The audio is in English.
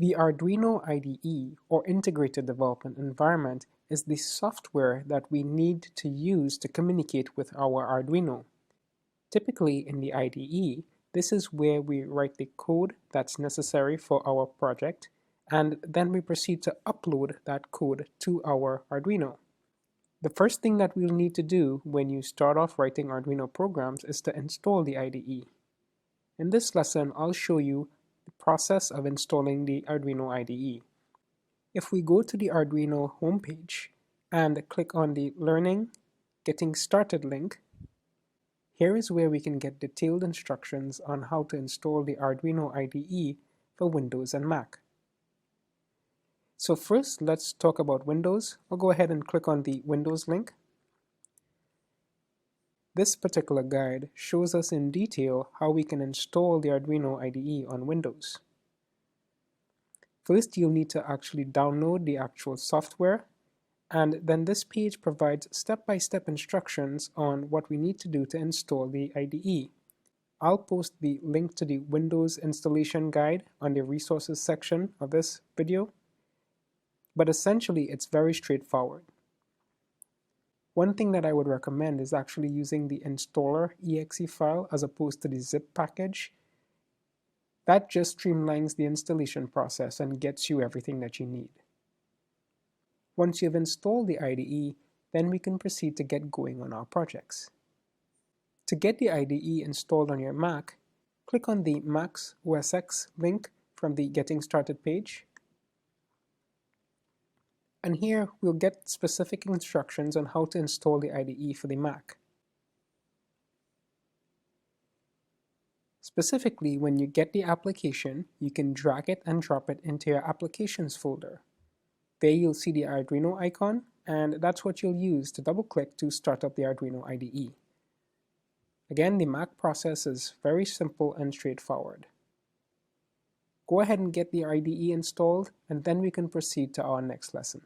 The Arduino IDE, or Integrated Development Environment, is the software that we need to use to communicate with our Arduino. Typically in the IDE, this is where we write the code that's necessary for our project, and then we proceed to upload that code to our Arduino. The first thing that we'll need to do when you start off writing Arduino programs is to install the IDE. In this lesson, I'll show you the process of installing the Arduino IDE. If we go to the Arduino homepage and click on the Learning, Getting Started link, here is where we can get detailed instructions on how to install the Arduino IDE for Windows and Mac. So first, let's talk about Windows. I'll go ahead and click on the Windows link. This particular guide shows us in detail how we can install the Arduino IDE on Windows. First, you'll need to actually download the actual software, and then this page provides step-by-step instructions on what we need to do to install the IDE. I'll post the link to the Windows installation guide on the resources section of this video, but essentially it's very straightforward. One thing that I would recommend is actually using the installer exe file as opposed to the zip package. That just streamlines the installation process and gets you everything that you need. Once you've installed the IDE, then we can proceed to get going on our projects. To get the IDE installed on your Mac, click on the Mac's OS X link from the Getting Started page. And here we'll get specific instructions on how to install the IDE for the Mac. Specifically, when you get the application, you can drag it and drop it into your Applications folder. There you'll see the Arduino icon, and that's what you'll use to double-click to start up the Arduino IDE. Again, the Mac process is very simple and straightforward. Go ahead and get the IDE installed, and then we can proceed to our next lesson.